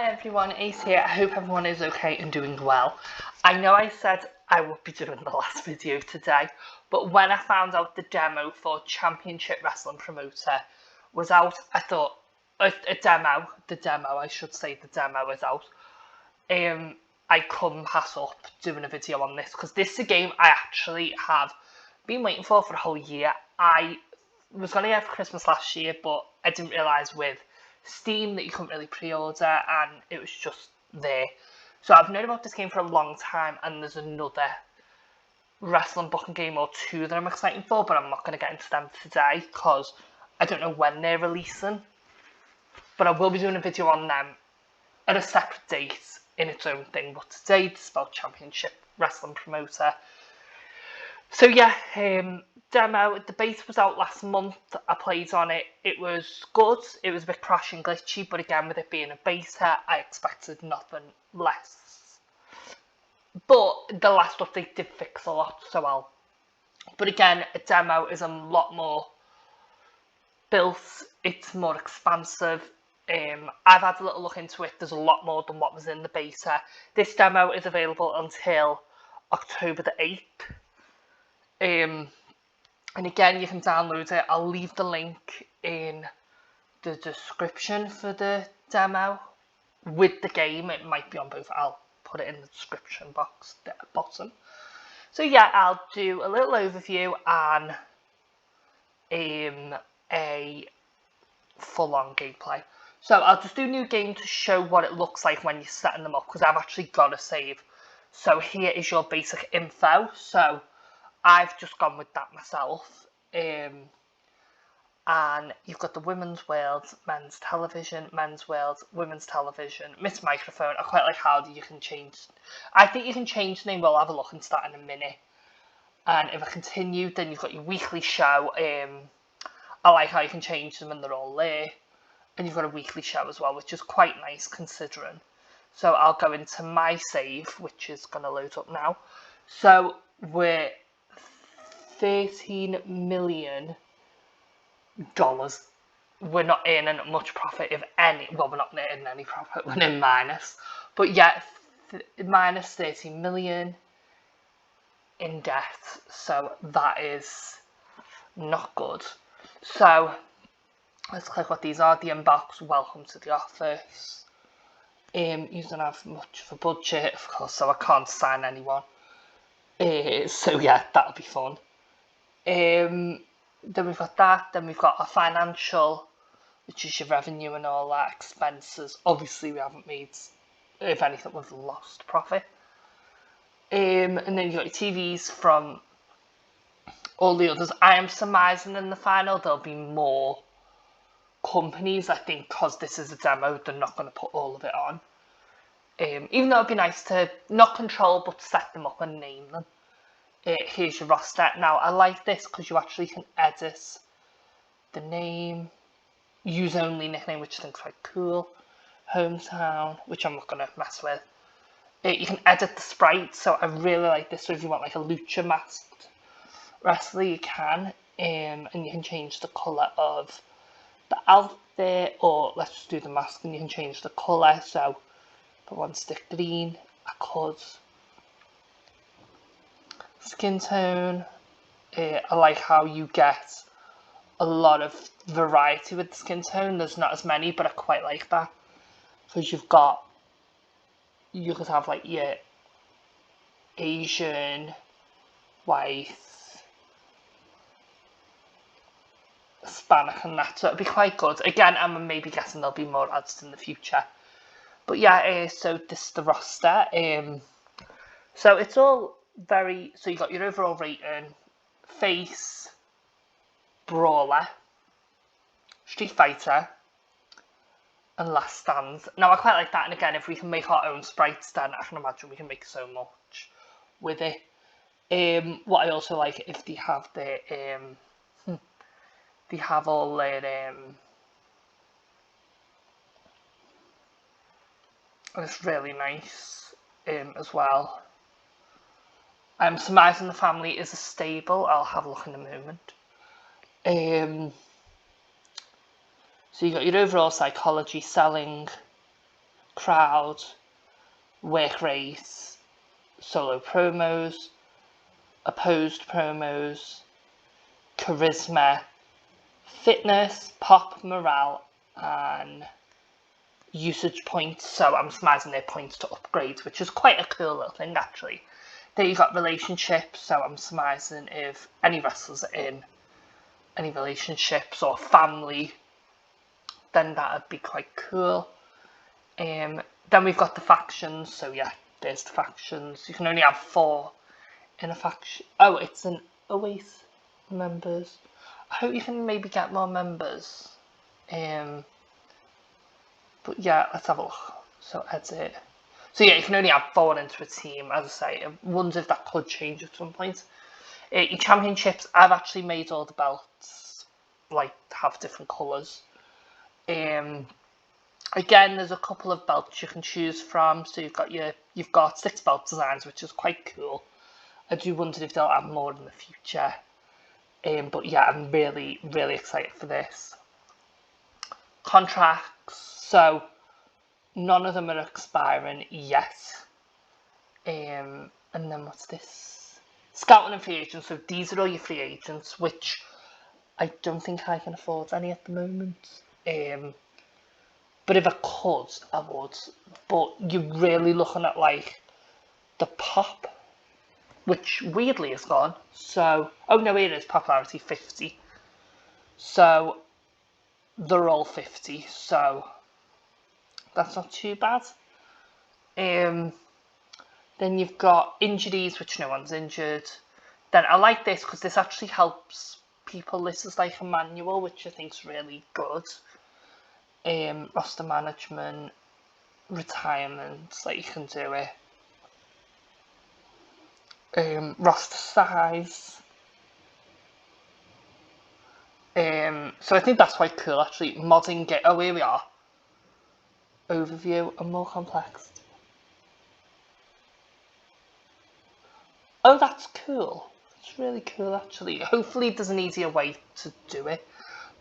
Hi everyone, Ace here. I hope everyone is okay and doing well. I know I said I would be doing the last video today, but when I found out the demo for Championship Wrestling Promoter was out, I thought, the demo is out. I couldn't pass up doing a video on this because this is a game I actually have been waiting for a whole year. I was going to get it for Christmas last year, but I didn't realise with Steam that you couldn't really pre-order, and it was just there. So I've known about this game for a long time, and there's another wrestling booking game or two that I'm excited for, but I'm not going to get into them today because I don't know when they're releasing. But I will be doing a video on them at a separate date in its own thing. But today it's about Championship Wrestling Promoter. So yeah, demo, the beta was out last month. I played on it. It was good. It was a bit crashy and glitchy, but again, with it being a beta, I expected nothing less. But the last update did fix a lot, so But again, a demo is a lot more built. It's more expansive. I've had a little look into it. There's a lot more than what was in the beta. This demo is available until October the 8th. And again, you can download it. I'll leave the link in the description for the demo with the game. It might be on both. I'll put it in the description box at the bottom. So yeah, I'll do a little overview and a full-on gameplay. So I'll just do new game to show what it looks like when you're setting them up, because I've actually got a save. So here is your basic info. So I've just gone with that myself. And you've got the Women's World, Men's Television, Men's World, Women's Television, Miss Microphone. I quite like how you can change. I think you can change the name. We'll have a look and start in a minute. And if I continue, then you've got your weekly show. I like how you can change them and they're all there. And you've got a weekly show as well, which is quite nice considering. So I'll go into my save, which is going to load up now. So we're $13 million. We're not earning much profit, if any. Well, we're not earning any profit. We're in minus. But yeah, minus 13 million in debt. So that is not good. So let's click what these are. The inbox. Welcome to the office. You don't have much of a budget, of course, so I can't sign anyone. So yeah, that'll be fun. Then we've got that. Then we've got our financial, which is your revenue and all that, expenses. Obviously, we haven't made, if anything, we've lost profit. And then you've got your TVs from all the others. I am surmising in the final there'll be more companies. I think because this is a demo, they're not going to put all of it on. Even though it'd be nice to not control, but set them up and name them. Here's your roster. Now, I like this because you actually can edit the name, use only nickname, which I think is quite cool, hometown, which I'm not going to mess with. You can edit the sprite, so I really like this. So if you want like a lucha masked wrestler, you can, and you can change the colour of the outfit, or let's just do the mask, and you can change the colour. So if I want to stick green, I could. Skin tone. I like how you get a lot of variety with the skin tone. There's not as many, but I quite like that because you could have like your Asian, white, Hispanic and that, so it'd be quite good. Again, I'm maybe guessing there'll be more ads in the future. But yeah, so this is the roster. So it's all so you got your overall rating, face, brawler, Street Fighter, and Last Stand. Now I quite like that, and again, if we can make our own sprites, then I can imagine we can make so much with it. What I also like if they have their they have all their it's really nice as well. I'm surmising the family is a stable. I'll have a look in a moment. So you got your overall psychology, selling, crowd, work race, solo promos, opposed promos, charisma, fitness, pop, morale, and usage points. So I'm smizing their points to upgrade, which is quite a cool little thing actually. Then you got relationships, so I'm smizing if any wrestlers are in any relationships or family, then that'd be quite cool. Then we've got the factions, so yeah, there's the factions. You can only have 4 in a faction. Oh, it's an Oasis members. I hope you can maybe get more members. But yeah, let's have a look. So edit. So yeah, you can only have 4 into a team, as I say. I wonder if that could change at some point. Your championships, I've actually made all the belts like have different colours. Again, there's a couple of belts you can choose from. So you've got 6 belt designs, which is quite cool. I do wonder if they'll add more in the future. But yeah, I'm really, really excited for this. Contracts. So none of them are expiring yet. And then what's this? Scouting and free agents. So these are all your free agents, which I don't think I can afford any at the moment. But if I could, I would. But you're really looking at like the pop, which weirdly is gone. So, oh no, it is popularity 50. So they're all 50. So that's not too bad. Then you've got injuries, which no one's injured. Then I like this because this actually helps people. This is like a manual, which I think is really good. Roster management, retirement, like you can do it. Roster size. So I think that's quite cool actually. Modding it. Oh, here we are. Overview and more complex. Oh, that's cool. It's really cool actually. Hopefully there's an easier way to do it.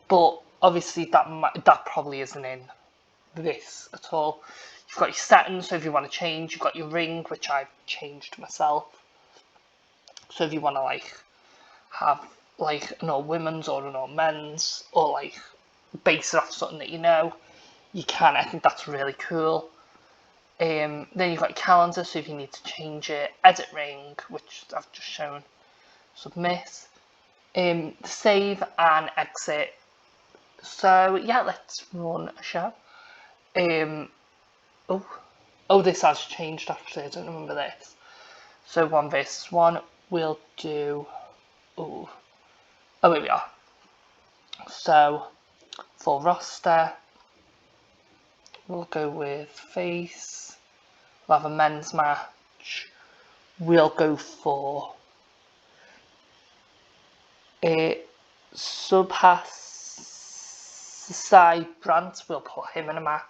But obviously that probably isn't in this at all. You've got your settings, so if you want to change, you've got your ring, which I've changed myself. So if you want to like have like an all women's or an all men's, or like base it off something that you know, you can. I think that's really cool. Then you've got your calendar, so if you need to change it, edit ring, which I've just shown, submit, save and exit. So yeah, let's run a show. Oh, this has changed actually. I don't remember this. So 1 versus 1, we'll do. Oh, here we are. So for roster, we'll go with face. We'll have a men's match. We'll go for a Subhas Brant. We'll put him in a match.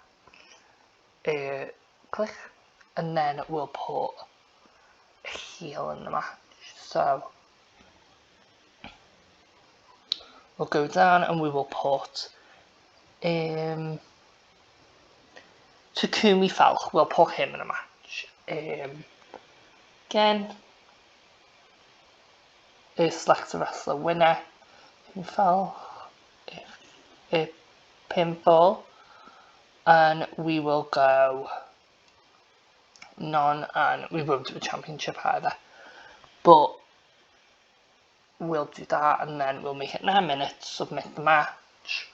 Click, and then we'll put a heel in the match. So we'll go down and we will put Takumi Falk. We'll put him in a match. Again, select a wrestler winner. Falk, pinfall, and we will go none, and we won't do a championship either. But we'll do that, and then we'll make it 9 minutes. Submit the match.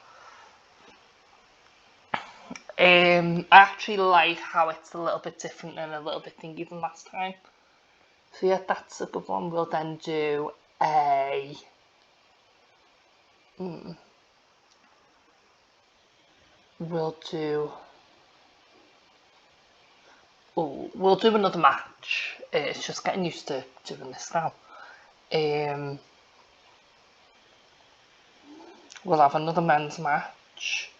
I actually like how it's a little bit different and a little bit thingy than last time. So yeah, that's a good one. We'll then do a we'll do another match. It's just getting used to doing this now. We'll have another men's match.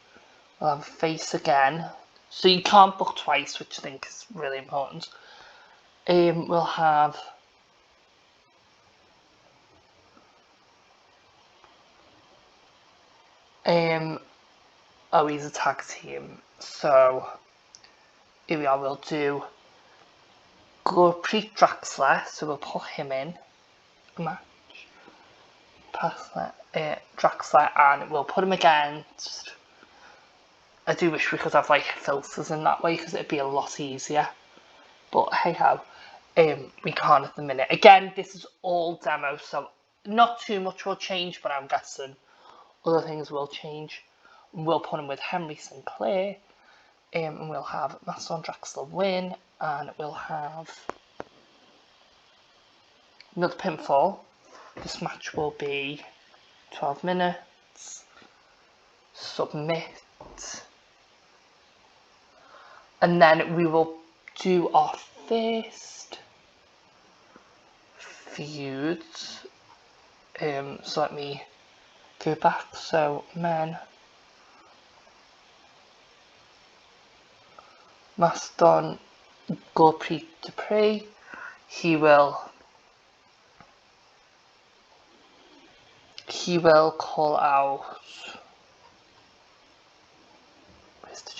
We'll have a face again. So you can't book twice, which I think is really important. We'll have he's a tag team, so here we are, we'll do Gurpreet Draxler, so we'll put him in match. Draxler, and we'll put him against. I do wish we could have like filters in that way because it'd be a lot easier. But hey ho, we can't at the minute. Again, this is all demo, so not too much will change, but I'm guessing other things will change. We'll put him with Henry Sinclair, and we'll have Masson Draxler win, and we'll have another pinfall. This match will be 12 minutes. Submit. And then we will do our first feud. So let me go back. So men, Maston Gurpreet Dupree. He will call out. Where's the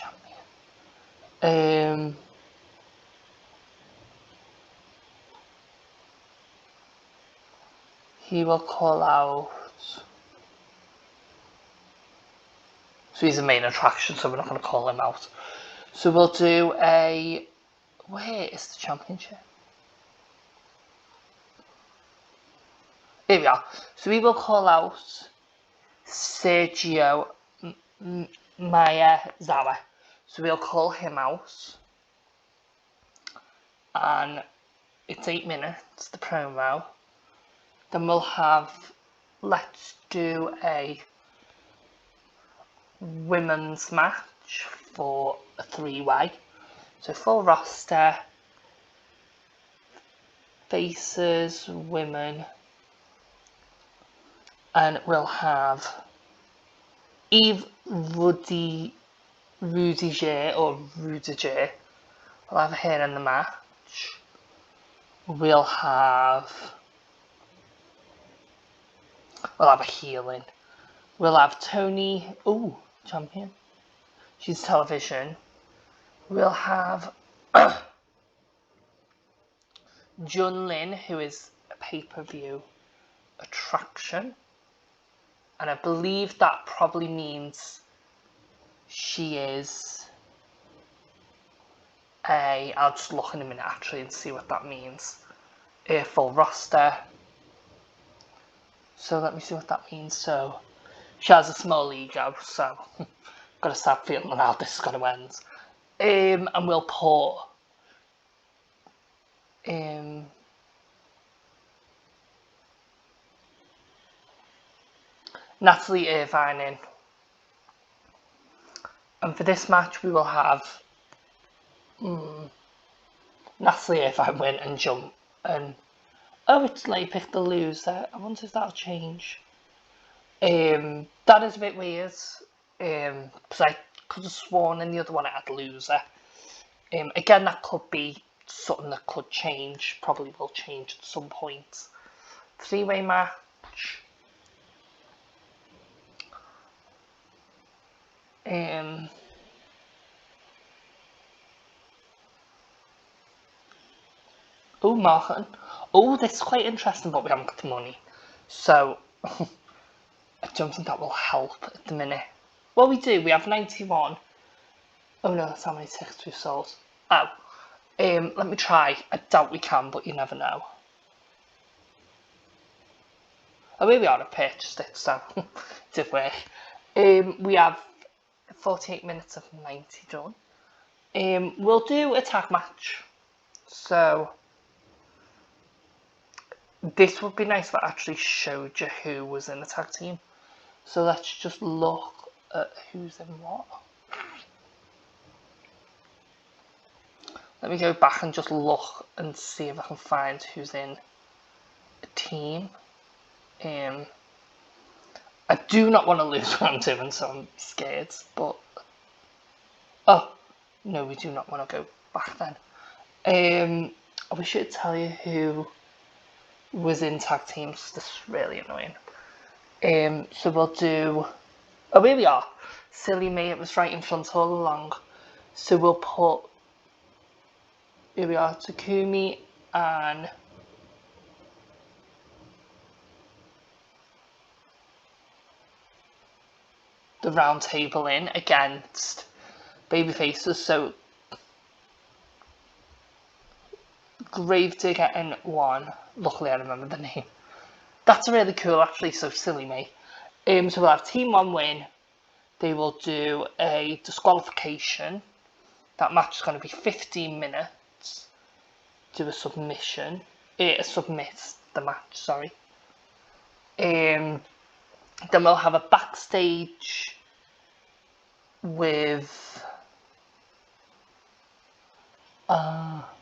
champion? He will call out. So he's a main attraction, so we're not going to call him out. So we'll do a. Where is the championship? Here we are. So we will call out Sergio Maezawa. So we'll call him out. And it's 8 minutes, the promo. Then we'll have, let's do a women's match for a 3-way. So full roster, faces, women, and we'll have Eve Rudiger. We'll have her in the match. We'll have a healing. We'll have Tony, champion. She's television. We'll have Jun Lin, who is a pay-per-view attraction. And I believe that probably means she is I'll just look in a minute actually and see what that means. A full roster. So let me see what that means. So she has a small ego, so gotta start feeling how this is gonna end. And we'll put Natalie Irvine in. And for this match we will have Natalie Irvine win and jump. And it's like pick the loser. I wonder if that'll change. That is a bit weird. Because I could have sworn in the other one it had loser. Again, that could be something that could change. Probably will change at some point. 3-way match. Martin. This is quite interesting, but we haven't got the money. So, I don't think that will help at the minute. Well, we do. We have 91. Oh no, that's how many tickets we've sold. Let me try. I doubt we can, but you never know. Here we are, I purchased it, so it did work. We have 48 minutes of 90 done. We'll do a tag match. So, this would be nice if I actually showed you who was in the tag team. So let's just look at who's in what. Let me go back and just look and see if I can find who's in a team. I do not want to lose what I'm doing, so I'm scared. But no, we do not want to go back then. I wish I could tell you who was in tag teams. This is really annoying. So we'll do. Here we are. Silly me, it was right in front all along. So we'll put Here we are, Takumi and the Round Table in against babyfaces. So Gravedigger in one. Luckily I remember the name. That's really cool actually, so silly me. So we'll have Team 1 win. They will do a disqualification. That match is going to be 15 minutes. Do a submission. Submit the match, sorry. Then we'll have a backstage with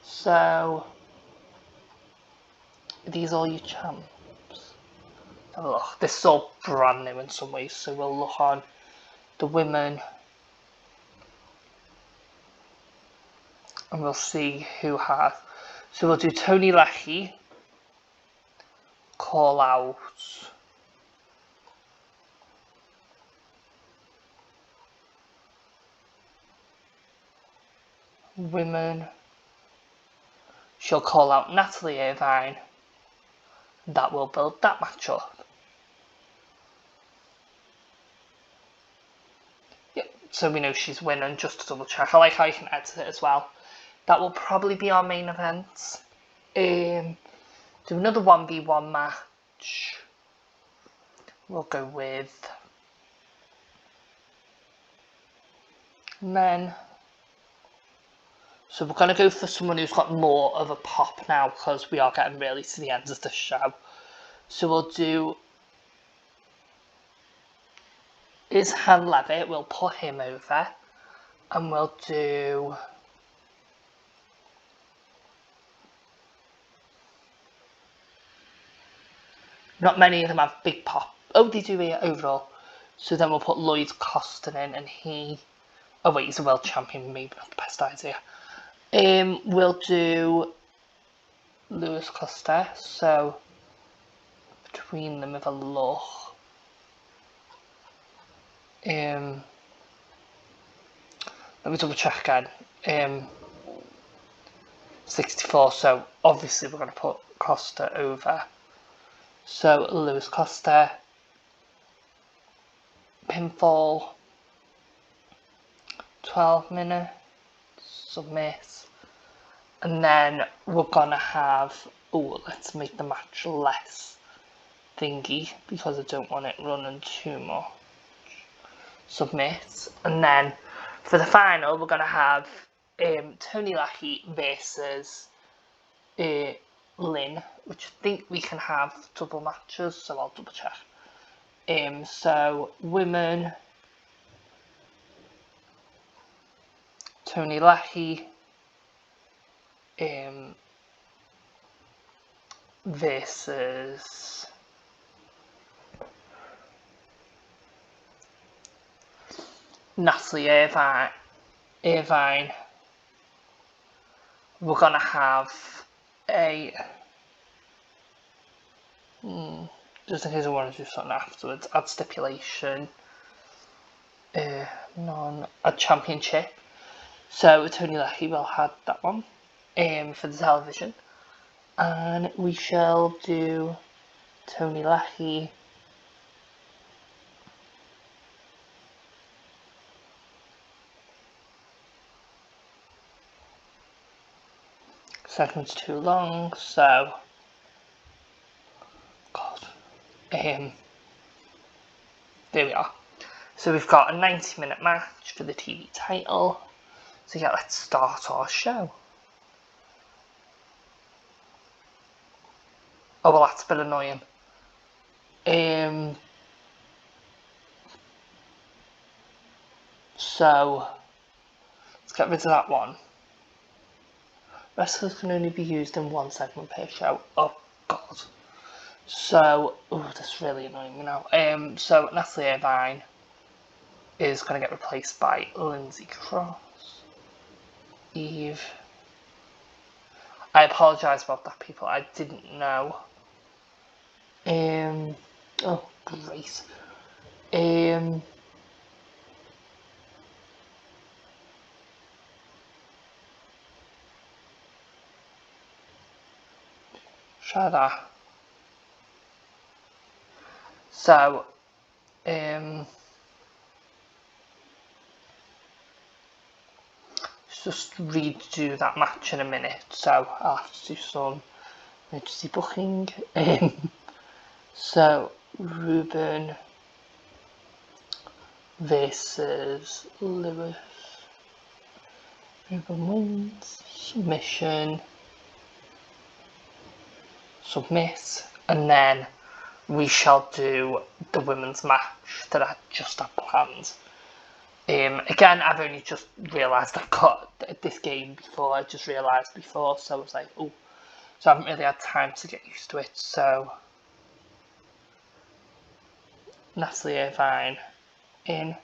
so are these all your champs? Have a look. This is all brand new in some ways, so we'll look on the women and we'll see who has. So we'll do Tony Leckie, call out women. She'll call out Natalie Irvine. That will build that match up. Yep, so we know she's winning, just to double check. I like how you can edit it as well. That will probably be our main event. Do another 1v1 match. We'll go with men. So we're going to go for someone who's got more of a pop now, because we are getting really to the end of the show. So we'll do Izhan Levitt. We'll put him over. And we'll do not many of them have big pop. Oh, they do here overall. So then we'll put Lloyd Costin in, and he... Oh wait, he's a world champion, maybe not the best idea. We'll do Lewis Costa, so between them, have a look. Let me double check again. 64, so obviously we're going to put Costa over. So Lewis Costa, pinfall, 12 minutes, submit. And then we're gonna have, let's make the match less thingy because I don't want it running too much. Submit. And then for the final, we're gonna have Tony Leckie versus Lynn, which I think we can have double matches, so I'll double check. So women, Tony Leckie versus Natalie Irvine. We're gonna have a just in case I want to do something afterwards, add stipulation, a championship. So Tony Leckie will have that one for the television, and we shall do Tony Leckie segment's too long, so there we are. So we've got a 90-minute match for the TV title. So yeah, let's start our show. Oh well, that's a bit annoying. So let's get rid of that one. Wrestlers can only be used in one segment per show. Oh god. So, that's really annoying me now. So Natalie Irvine is going to get replaced by Lindsay Cross. Eve. I apologise about that, people. I didn't know. Oh, great. Try that. So, just redo that match in a minute. So I'll have to do some emergency booking. So Ruben versus Lewis. Ruben wins. Submission. Submit. And then we shall do the women's match that I just had planned. Again, I've only just realised I've got this game before. I just realised before, so I was like, oh. So I haven't really had time to get used to it. So Natalie Irvine in,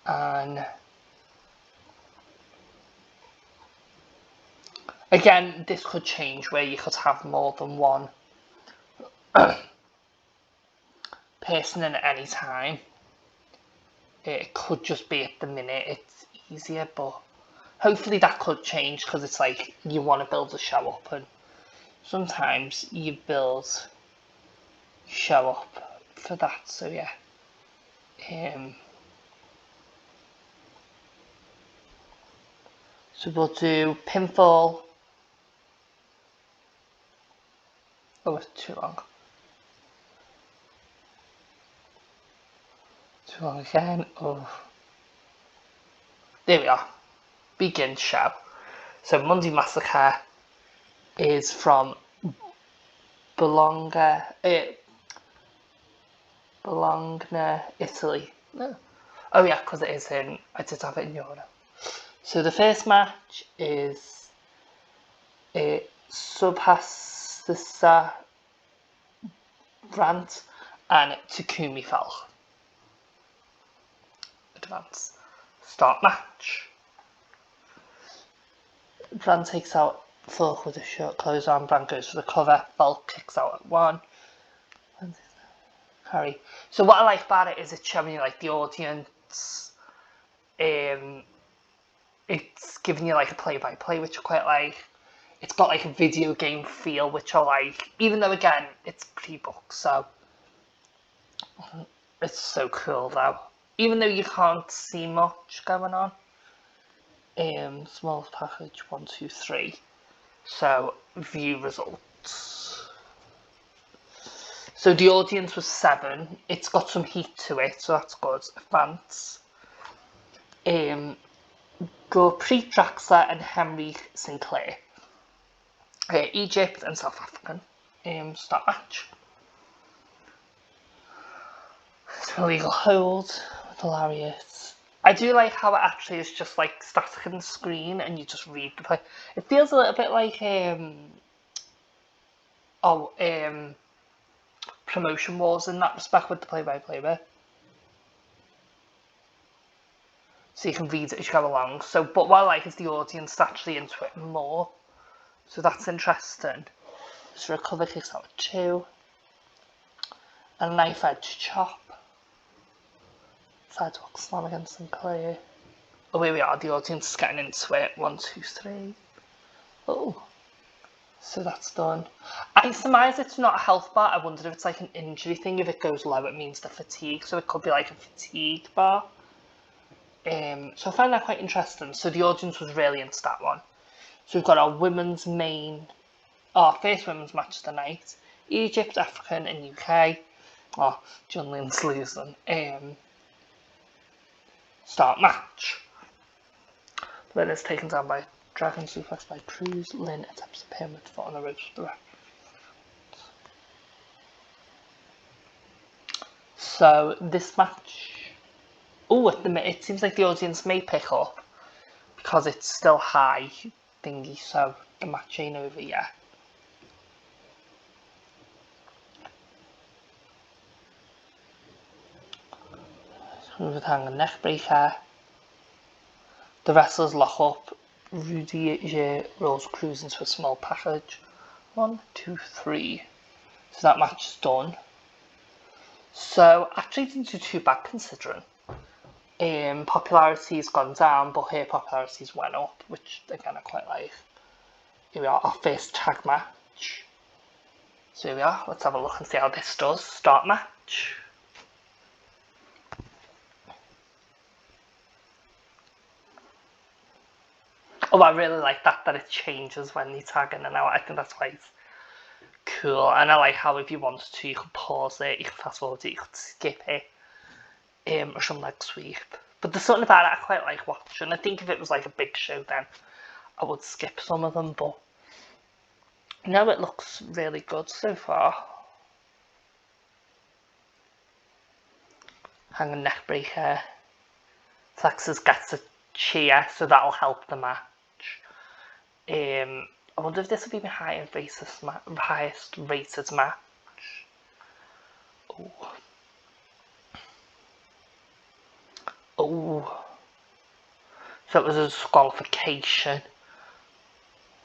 and again, this could change where you could have more than one person in at any time. It could just be at the minute it's easier, but hopefully that could change, because it's like you want to build a show up, and sometimes you build show up for that. So yeah. So we'll do pinfall. Oh, it's too long. Too long again. Oh. There we are. Begin show. So Monday Massacre is from Bologna, Italy. No. Oh yeah, because it is in, I did have it in Europe. So the first match is Subhasa Brandt and Takumi Falk. Advance. Start match. Brandt takes out Falk with a short clothesline. Brandt goes for the cover. Falk kicks out at 1. Harry. So what I like about it is it's showing you like the audience. It's giving you like a play-by-play, which I quite like. It's got like a video game feel, which I like, even though again it's pre-booked, so it's so cool though. Even though you can't see much going on. Smallest package 1, 2, 3. So view results. So the audience was 7. It's got some heat to it, so that's good. Advance. Gurpreet Draxler and Henry Sinclair. Egypt and South African. Start match. Illegal hold with the lariat. I do like how it actually is just like static on the screen and you just read the play. It feels a little bit like Promotion Wars in that respect with the play-by-play bit. So you can read it as you go along. So, but what I like is the audience actually into it more. So that's interesting. So recover kicks out at 2. A knife edge chop. Sidewalk slam against Sinclair. Oh, here we are. The audience is getting into it. 1, 2, 3. Oh. So that's done. I surmise it's not a health bar. I wonder if it's like an injury thing. If it goes low, it means the fatigue. So it could be like a fatigue bar. So I find that quite interesting. So the audience was really into that one. So we've got our first women's match of the night. Egypt, African and UK. Oh, John Lynn's losing. Start match. Lynn is taken down by Dragon suplex by Cruz. Lynn attempts to pin with the foot on the ropes for the ref. So this match, at the minute, it seems like the audience may pick up because it's still high thingy, so the match ain't over yet. With hang and neck breaker. The wrestlers lock up. Rudy rolls Cruz into a small package. 1, 2, 3. So that match is done. So actually didn't do too bad considering. Popularity's gone down, but her popularity's went up, which again I quite like. Here we are, our first tag match. So here we are, let's have a look and see how this does. Start match. Oh, I really like that it changes when you tag in and out. I think that's quite cool. And I like how if you wanted to, you could pause it, you could fast forward it, you could skip it. Or some leg sweep. But there's something about it I quite like watching. I think if it was like a big show then I would skip some of them, but no, it looks really good so far. Hanging neck breaker. Texas gets a cheer, so that'll help the match. I wonder if this will be my highest rated match. Oh. Oh. So it was a disqualification.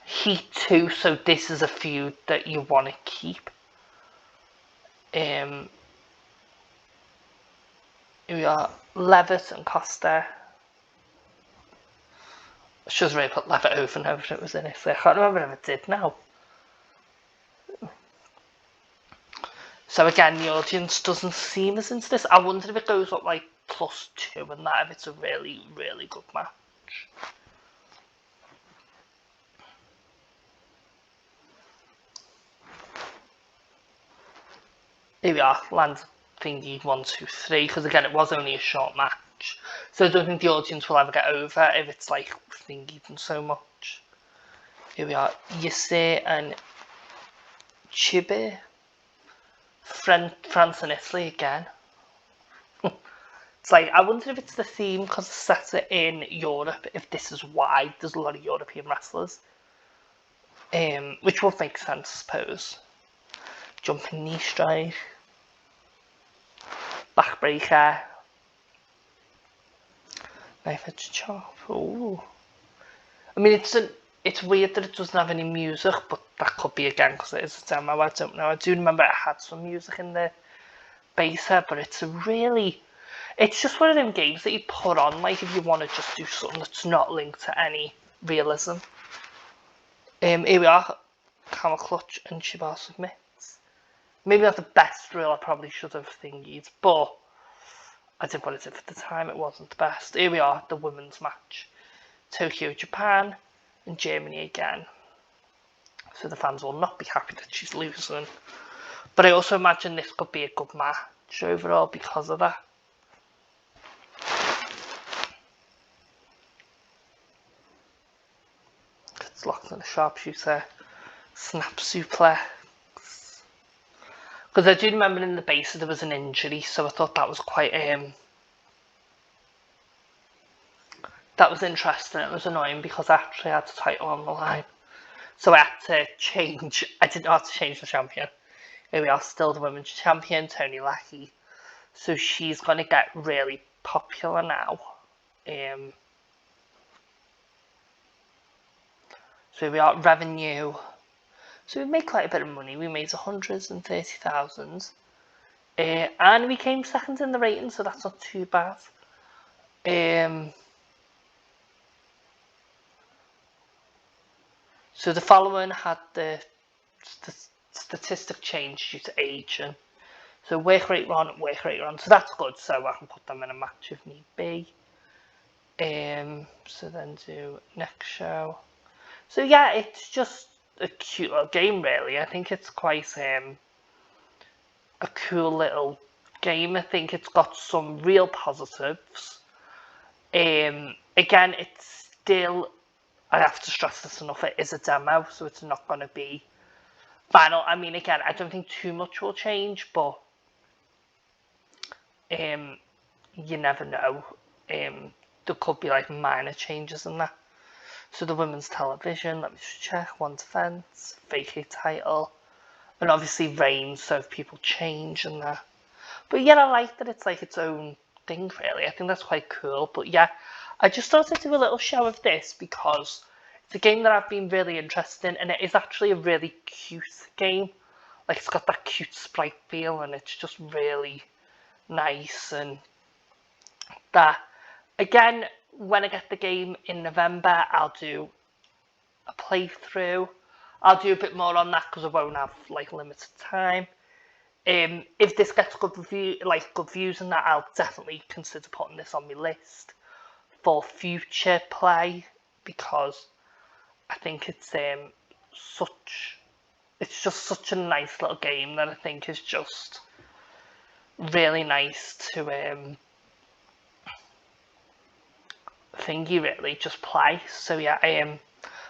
Heat 2, so this is a feud that you want to keep. Here we are, Levitt and Costa. I should have really put Levitt over and over, it was in it, so I can't remember if it did now. So again, the audience doesn't seem as into this. I wonder if it goes up like +2 and that, if it's a really, really good match. Here we are, lands thingy 1, 2, 3, because again it was only a short match. So I don't think the audience will ever get over if it's like thingy and so much. Here we are, Yase and Chibe. France and Italy again. It's like, I wonder if it's the theme because it sets it in Europe, if this is why there's a lot of European wrestlers. Which would make sense, I suppose. Jumping knee strike. Backbreaker. Knife edge chop. Ooh. I mean, it's weird that it doesn't have any music, but that could be again because it is a demo. I don't know. I do remember it had some music in the beta, but it's just one of them games that you put on, like if you want to just do something that's not linked to any realism. Here we are, Camel Clutch and Chibar submits. Maybe not the best reel, I probably should have thingied, but I did what I did for the time, it wasn't the best. Here we are, the women's match. Tokyo, Japan, and Germany again. So the fans will not be happy that she's losing. But I also imagine this could be a good match overall because of that. It's locked in a sharpshooter. Snap suplex. Because I do remember in the base there was an injury, so I thought that was quite that was interesting. It was annoying because I actually had the title on the line, so I had to change. I didn't know how to change the champion. Here we are, still the women's champion, Tony Lackey. So she's going to get really popular now. So we are revenue. So we made quite a bit of money. We made 130,000. And we came second in the rating, so that's not too bad. So the following had the statistic change due to aging. So work rate run. So that's good. So I can put them in a match if need be. So then do next show. So yeah, it's just a cute little game, really. I think it's quite a cool little game. I think it's got some real positives. Again, it's still, I have to stress this enough, it is a demo, so it's not going to be final. I mean, again, I don't think too much will change, but you never know. There could be like minor changes in that. So the women's television, let me just check, one defense, vacate title, and obviously reigns, so if people change and that. But yeah, I like that it's like its own thing, really. I think that's quite cool. But yeah, I just thought I'd do a little show of this because it's a game that I've been really interested in, and it is actually a really cute game. Like, it's got that cute sprite feel, and it's just really nice. And that, again, when I get the game in November, I'll do a playthrough. I'll do a bit more on that because I won't have like limited time. If this gets good views and that, I'll definitely consider putting this on my list for future play, because I think it's just such a nice little game that I think is just really nice to really just play. So yeah,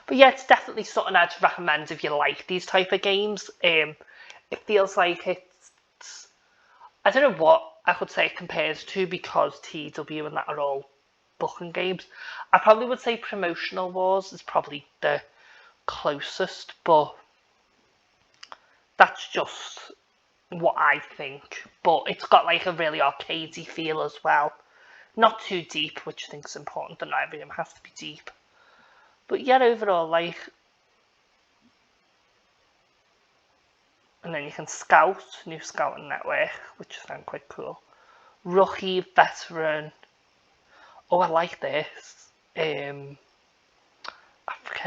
but yeah, it's definitely something I'd recommend if you like these type of games. It feels like it's, I don't know what I could say it compares to, because TW and that are all booking games. I probably would say Promotional Wars is probably the closest, but that's just what I think. But it's got like a really arcadey feel as well. Not too deep, which I think is important, that not every game has to be deep. But yeah, overall, like, and then you can scout, new scouting network, which I found quite cool. Rookie, veteran. Oh, I like this. Africa,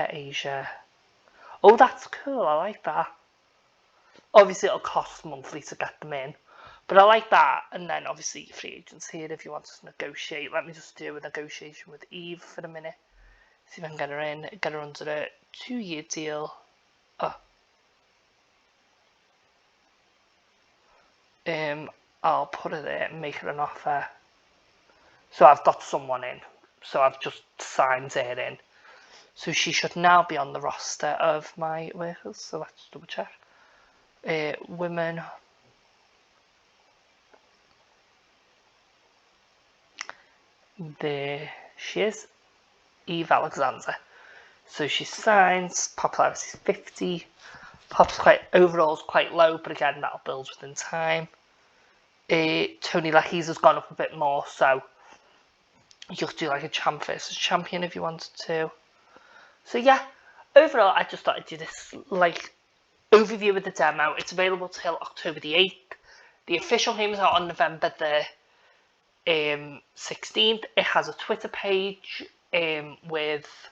Asia. Oh, that's cool. I like that. Obviously, it'll cost monthly to get them in, but I like that. And then obviously free agents here if you want to negotiate. Let me just do a negotiation with Eve for a minute. See if I can get her in. Get her under a 2-year deal. I'll put her there and make her an offer. So I've got someone in. So I've just signed her in. So she should now be on the roster of my workers. So let's double check. Women. There she is. Eve Alexander. So she signs. Popularity is 50. Pop's overall's quite low, but again, that'll build within time. Tony Leckies has gone up a bit more, so you'll do like a champ versus champion if you wanted to. So yeah, overall, I just thought I'd do this like overview of the demo. It's available till October the 8th. The official game is out on November the 16th. It has a Twitter page with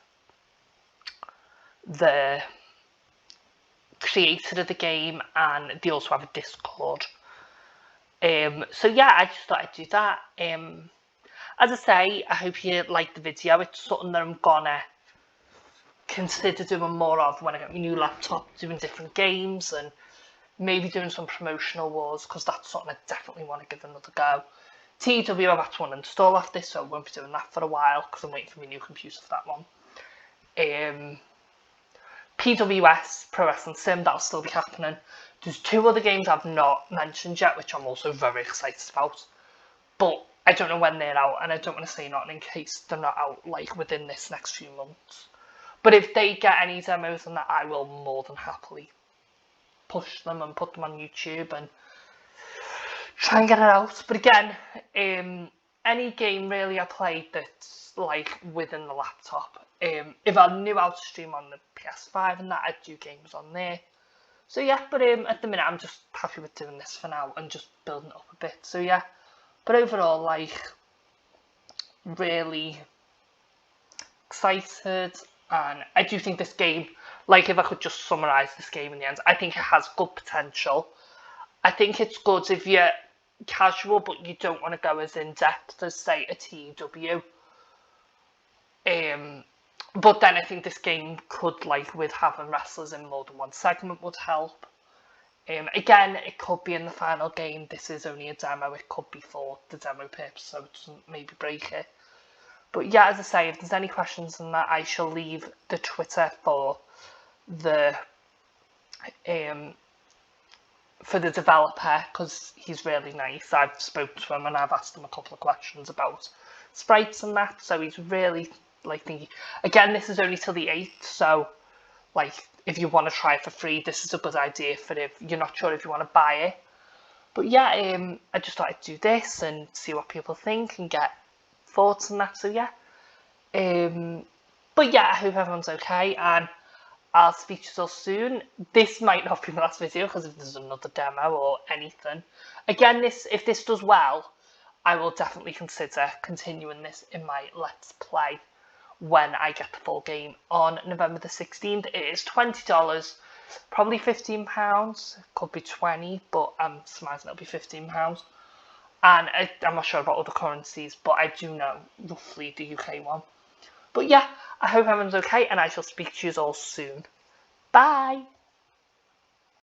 the creator of the game, and they also have a Discord. So yeah, I just thought I'd do that. As I say, I hope you liked the video. It's something that I'm gonna consider doing more of when I get my new laptop, doing different games and maybe doing some promotional wars, because that's something I definitely want to give another go. TW, I've had to uninstall off this, so I won't be doing that for a while because I'm waiting for my new computer for that one. PWS, Pro Wrestling Sim, that'll still be happening. There's 2 other games I've not mentioned yet, which I'm also very excited about. But I don't know when they're out, and I don't want to say nothing in case they're not out like within this next few months. But if they get any demos and that, I will more than happily push them and put them on YouTube and try and get it out. But again, any game really I played that's like within the laptop. If I knew how to stream on the PS5 and that, I'd do games on there. So yeah, but at the minute I'm just happy with doing this for now and just building it up a bit. So yeah, but overall, like, really excited, and I do think this game, like, if I could just summarise this game in the end, I think it has good potential. I think it's good if you're casual but you don't want to go as in depth as, say, a TW. But then I think this game could, like, with having wrestlers in more than one segment, would help. Again, it could be in the final game. This is only a demo. It could be for the demo purpose, so it doesn't maybe break it. But yeah, as I say, if there's any questions on that, I shall leave the Twitter for the developer, because he's really nice. I've spoken to him and I've asked him a couple of questions about sprites and that, so he's really like thinking. Again, this is only till the 8th, so like if you want to try it for free, this is a good idea for if you're not sure if you want to buy it. But yeah, I just thought I'd do this and see what people think and get thoughts on that. So yeah, but yeah, I hope everyone's okay, and I'll speak to you all soon. This might not be my last video, because if there's another demo or anything, again, if this does well, I will definitely consider continuing this in my Let's Play when I get the full game on November the 16th. It is $20, probably £15, could be 20, but I'm surmising it'll be £15. And I'm not sure about other currencies, but I do know roughly the UK one. But yeah, I hope everyone's okay, and I shall speak to you all soon. Bye!